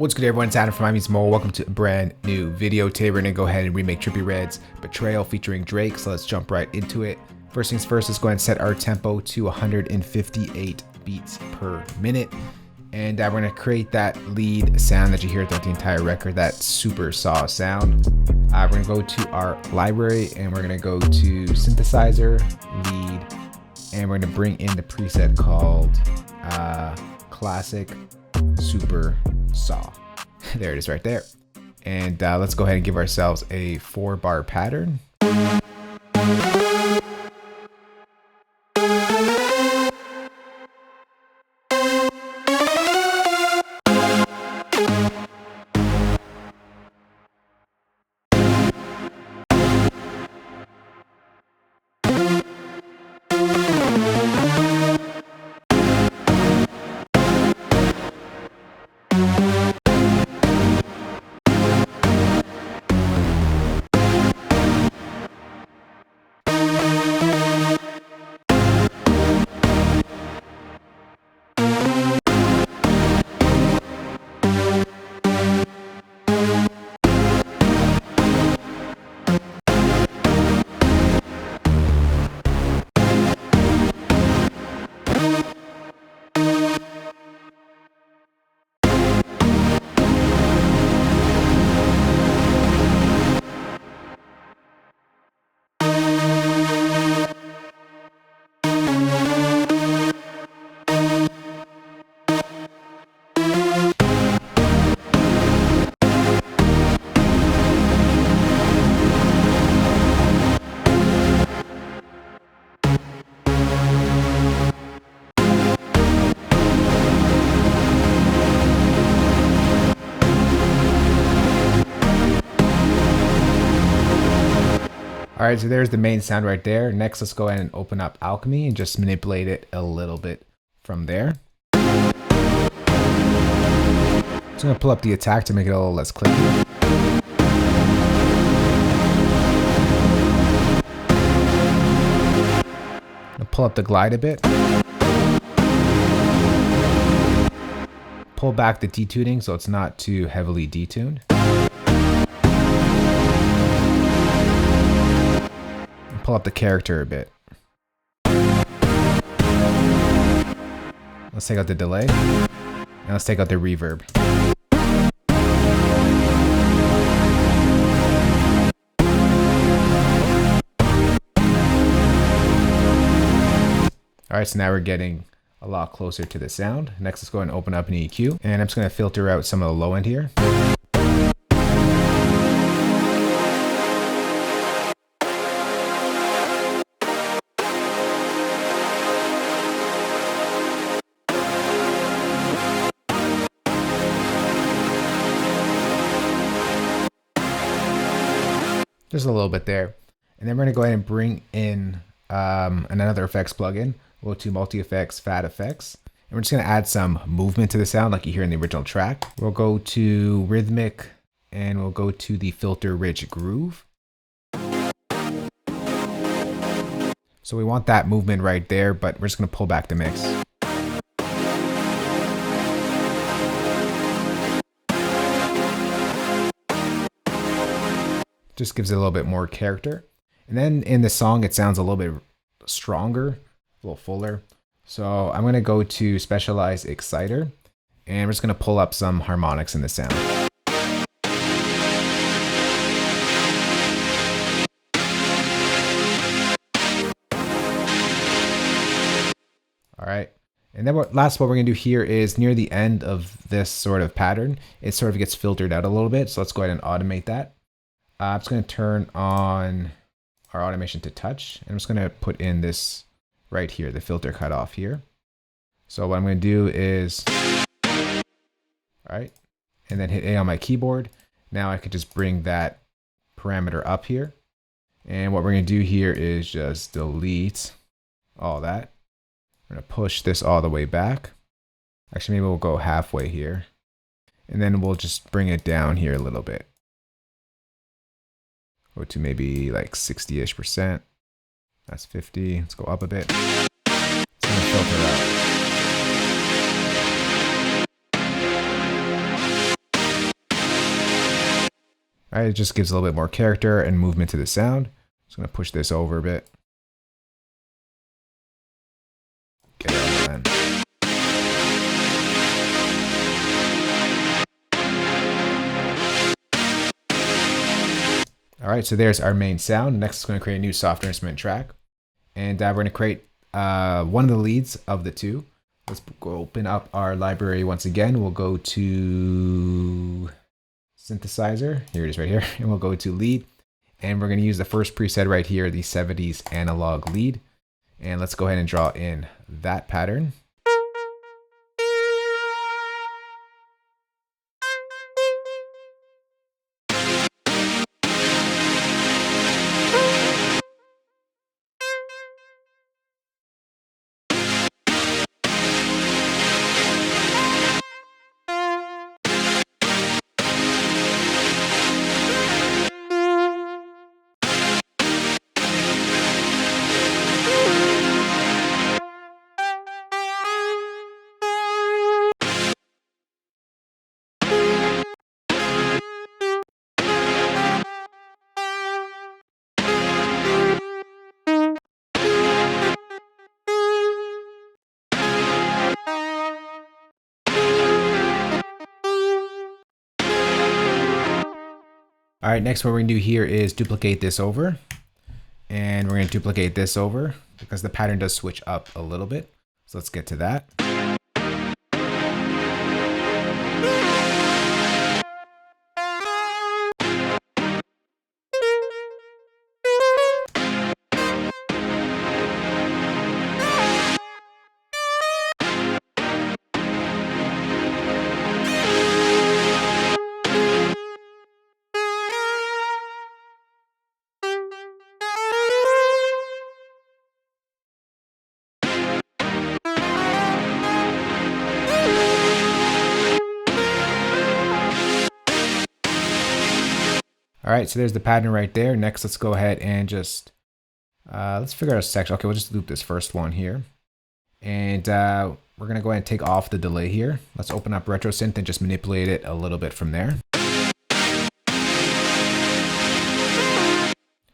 What's good everyone, it's Adam from imamusicmogul. Welcome to a brand new video. Today we're going to go ahead and remake Trippie Red's Betrayal featuring Drake, so let's jump right into it. First things first, let's go ahead and set our tempo to 158 beats per minute. And we're going to create that lead sound that you hear throughout the entire record, that super saw sound. We're going to go to our library and we're going to go to synthesizer, lead, and we're going to bring in the preset called classic super saw. There it is right there. And let's go ahead and give ourselves a 4-bar pattern. Alright, so there's the main sound right there. Next, let's go ahead and open up Alchemy and just manipulate it a little bit from there. Just gonna pull up the attack to make it a little less clicky. I'll pull up the glide a bit. Pull back the detuning so it's not too heavily detuned. Pull up the character a bit. Let's take out the delay. And let's take out the reverb. Alright, so now we're getting a lot closer to the sound. Next, let's go ahead and open up an EQ. And I'm just going to filter out some of the low end here. Just a little bit there. And then we're going to go ahead and bring in another effects plugin. We'll go to multi-effects, fat effects. And we're just going to add some movement to the sound like you hear in the original track. We'll go to rhythmic and we'll go to the filter rich groove. So we want that movement right there, but we're just going to pull back the mix. Just gives it a little bit more character. And then in the song, it sounds a little bit stronger, a little fuller. So I'm going to go to Specialize Exciter, and we're just going to pull up some harmonics in the sound. All right. And then what we're going to do here is near the end of this sort of pattern, it sort of gets filtered out a little bit. So let's go ahead and automate that. I'm just going to turn on our automation to touch. And I'm just going to put in this right here, the filter cutoff here. So what I'm going to do is, all right, and then hit A on my keyboard. Now I could just bring that parameter up here. And what we're going to do here is just delete all that. We're going to push this all the way back. Actually, maybe we'll go halfway here. And then we'll just bring it down here a little bit. Go to maybe like 60-ish%. That's 50. Let's go up a bit. It's gonna filter out. All right, it just gives a little bit more character and movement to the sound. Just gonna push this over a bit. Get it on then. All right, so there's our main sound. Next, it's going to create a new software instrument track. And we're going to create one of the leads of the two. Let's go open up our library once again. We'll go to synthesizer. Here it is right here. And we'll go to lead. And we're going to use the first preset right here, the 70s analog lead. And let's go ahead and draw in that pattern. All right, next what we're gonna do here is duplicate this over. And we're gonna duplicate this over because the pattern does switch up a little bit. So let's get to that. All right, so there's the pattern right there. Next, let's go ahead and just, let's figure out a section. Okay, we'll just loop this first one here. And we're gonna go ahead and take off the delay here. Let's open up Retro Synth and just manipulate it a little bit from there.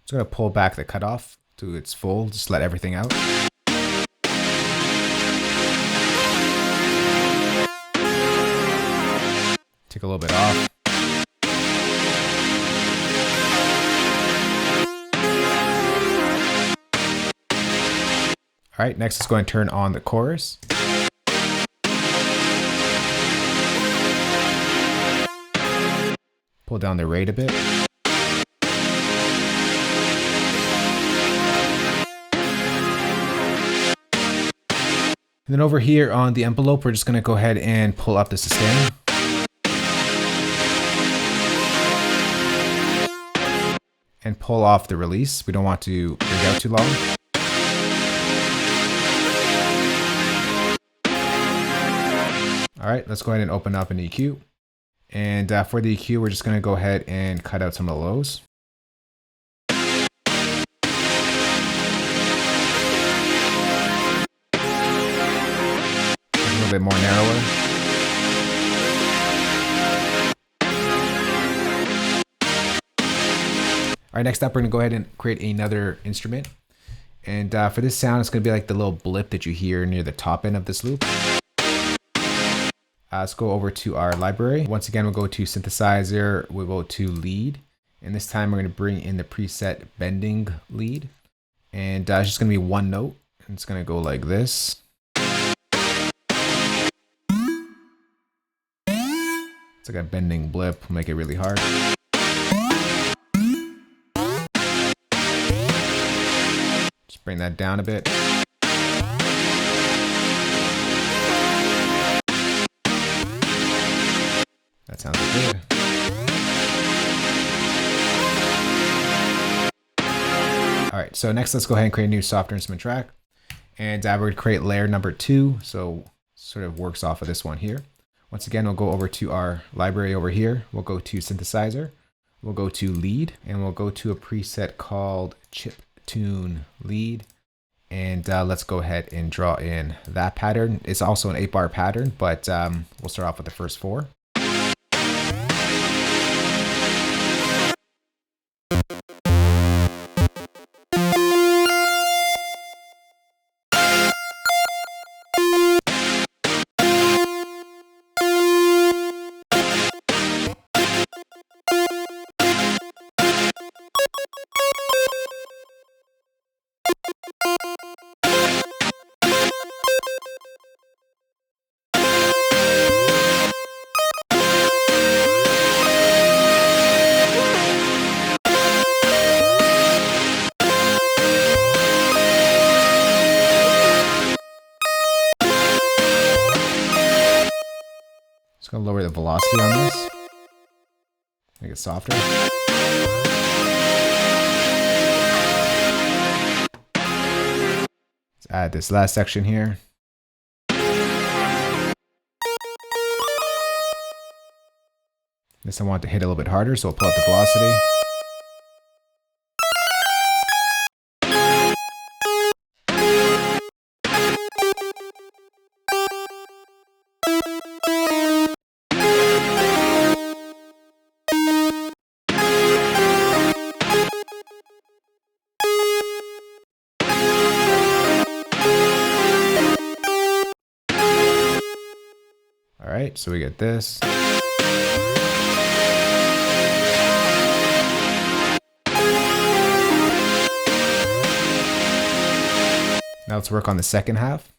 Just gonna pull back the cutoff to its full, just let everything out. Take a little bit off. All right, next let's go and turn on the chorus. Pull down the rate a bit. And then over here on the envelope, we're just gonna go ahead and pull up the sustain. And pull off the release. We don't want to rig out too long. All right, let's go ahead and open up an EQ. And for the EQ, we're just gonna go ahead and cut out some of the lows. A little bit more narrower. All right, next up, we're gonna go ahead and create another instrument. And for this sound, it's gonna be like the little blip that you hear near the top end of this loop. Let's go over to our library. Once again, we'll go to synthesizer, we'll go to lead. And this time we're gonna bring in the preset bending lead. And it's just gonna be one note. And it's gonna go like this. It's like a bending blip, we'll make it really hard. Just bring that down a bit. That sounds good. All right, so next let's go ahead and create a new software instrument track. And we're gonna create layer number 2, so sort of works off of this one here. Once again, we'll go over to our library over here. We'll go to synthesizer, we'll go to lead, and we'll go to a preset called chip tune lead. And let's go ahead and draw in that pattern. It's also an 8-bar pattern, but we'll start off with the first 4. Just gonna lower the velocity on this. Make it softer. Let's add this last section here. This I want to hit a little bit harder, so we'll pull up the velocity. Alright, so we get this. Now let's work on the second half.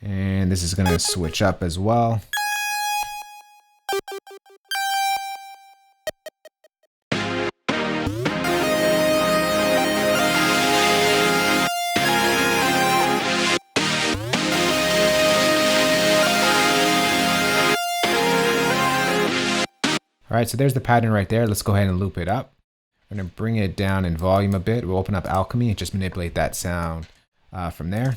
And this is going to switch up as well. Alright, so there's the pattern right there. Let's go ahead and loop it up. We're going to bring it down in volume a bit. We'll open up Alchemy and just manipulate that sound from there.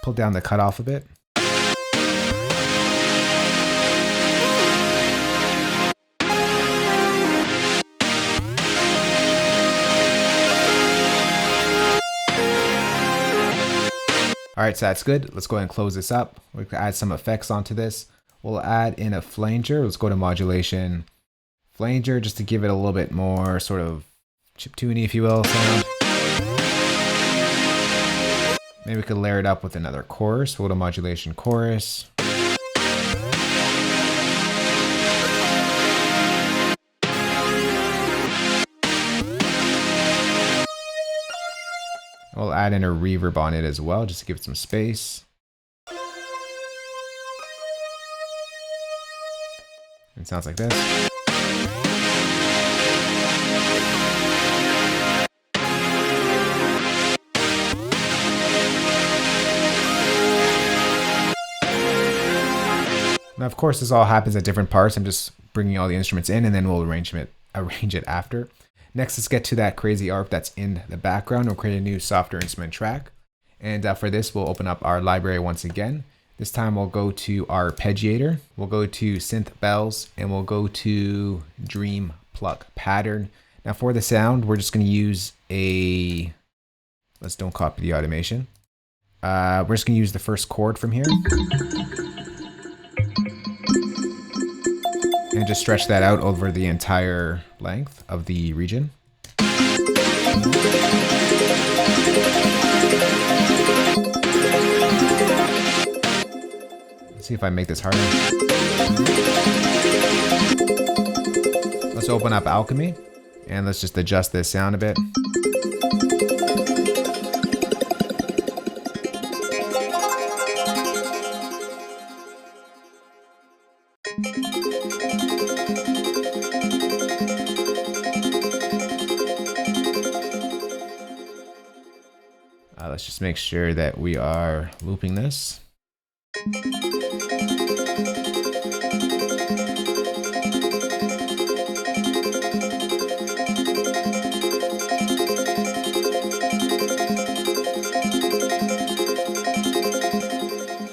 Pull down the cutoff a bit. Alright, so that's good. Let's go ahead and close this up. We can add some effects onto this. We'll add in a flanger. Let's go to modulation. Flanger, just to give it a little bit more sort of chiptune-y, if you will, sound. Maybe we could layer it up with another chorus. We'll go to modulation chorus. We'll add in a reverb on it as well, just to give it some space. It sounds like this. Now, of course, this all happens at different parts. I'm just bringing all the instruments in, and then we'll arrange it after. Next, let's get to that crazy ARP that's in the background. We'll create a new softer instrument track. And for this, we'll open up our library once again. This time we'll go to our arpeggiator. We'll go to Synth Bells, and we'll go to Dream Pluck Pattern. Now for the sound, we're just going to use a... Let's don't copy the automation. We're just going to use the first chord from here. And just stretch that out over the entire length of the region. Let's see if I make this harder. Let's open up Alchemy and let's just adjust this sound a bit. Let's just make sure that we are looping this.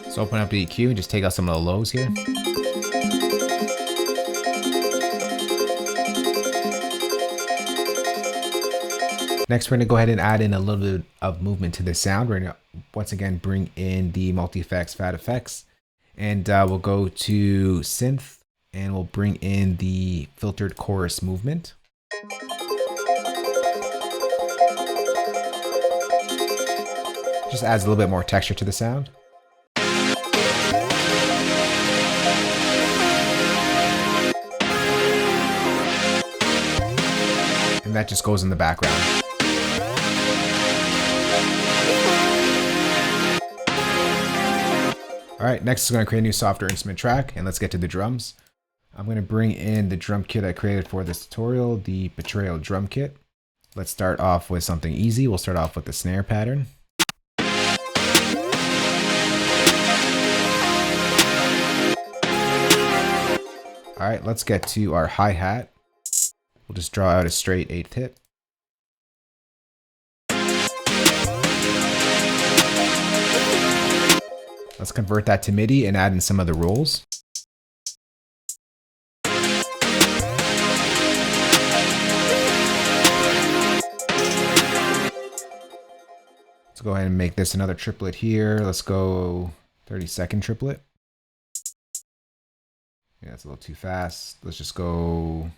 So open up the EQ and just take out some of the lows here. Next, we're going to go ahead and add in a little bit of movement to the sound. We're going to once again bring in the multi-effects, fat effects, and we'll go to synth and we'll bring in the filtered chorus movement. Just adds a little bit more texture to the sound. And that just goes in the background. All right, next is going to create a new software instrument track, and let's get to the drums. I'm going to bring in the drum kit I created for this tutorial, the Betrayal drum kit. Let's start off with something easy. We'll start off with the snare pattern. All right, let's get to our hi-hat. We'll just draw out a straight 8th hit. Let's convert that to MIDI and add in some of the rolls. Let's go ahead and make this another triplet here. Let's go 30-second triplet. Yeah, that's a little too fast. Let's just go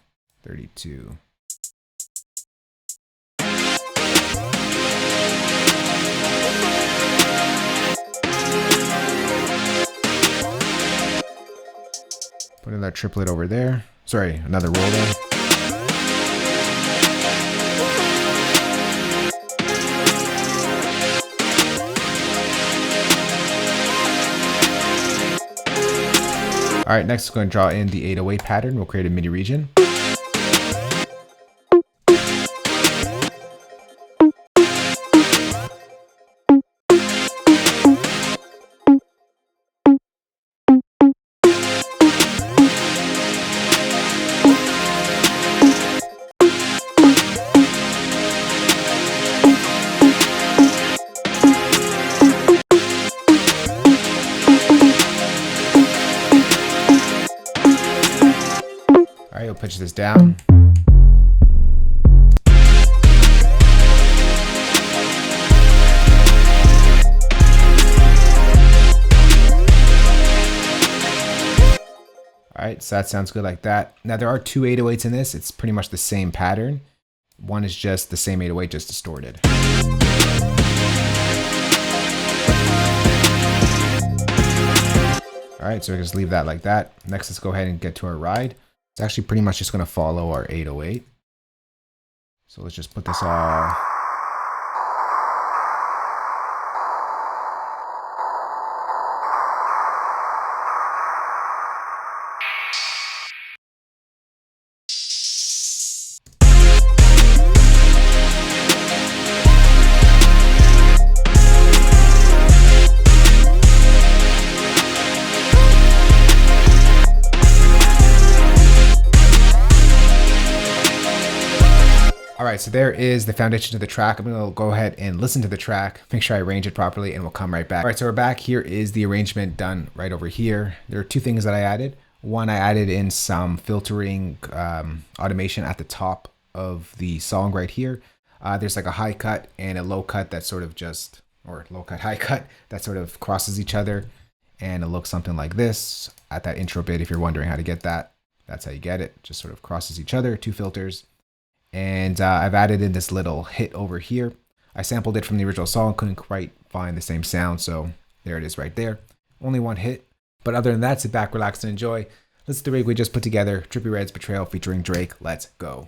32. Put another triplet over there. Sorry, another roll there. All right, next we're going to draw in the 808 pattern. We'll create a MIDI region. We'll pitch this down. All right, so that sounds good like that. Now there are two 808s in this. It's pretty much the same pattern. One is just the same 808, just distorted. All right, so we just leave that like that. Next, let's go ahead and get to our ride. It's actually pretty much just going to follow our 808. So let's just put this all. All right, so there is the foundation of the track. I'm gonna go ahead and listen to the track, make sure I arrange it properly, and we'll come right back. All right, so we're back. Here is the arrangement done right over here. There are two things that I added. One, I added in some filtering automation at the top of the song right here. There's like a high cut and a low cut that sort of just, or low cut, high cut, that sort of crosses each other. And it looks something like this at that intro bit. If you're wondering how to get that, that's how you get it. Just sort of crosses each other, two filters. And I've added in this little hit over here. I sampled it from the original song, couldn't quite find the same sound, so there it is right there. Only one hit. But other than that, sit back, relax, and enjoy. This is the rig we just put together, Trippie Red's Betrayal featuring Drake. Let's go.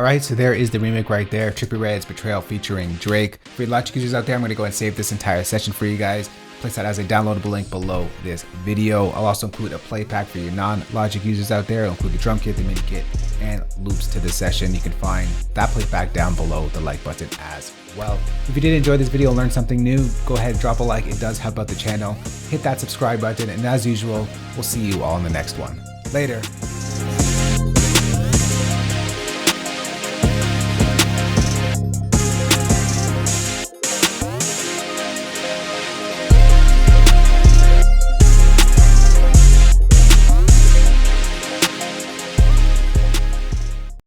Alright, so there is the remake right there, Trippie Red's Betrayal featuring Drake. For you Logic users out there, I'm going to go ahead and save this entire session for you guys. Place that as a downloadable link below this video. I'll also include a play pack for your non-Logic users out there. I'll include the drum kit, the MIDI kit, and loops to this session. You can find that play pack down below the like button as well. If you did enjoy this video and learn something new, go ahead and drop a like. It does help out the channel. Hit that subscribe button, and as usual, we'll see you all in the next one. Later.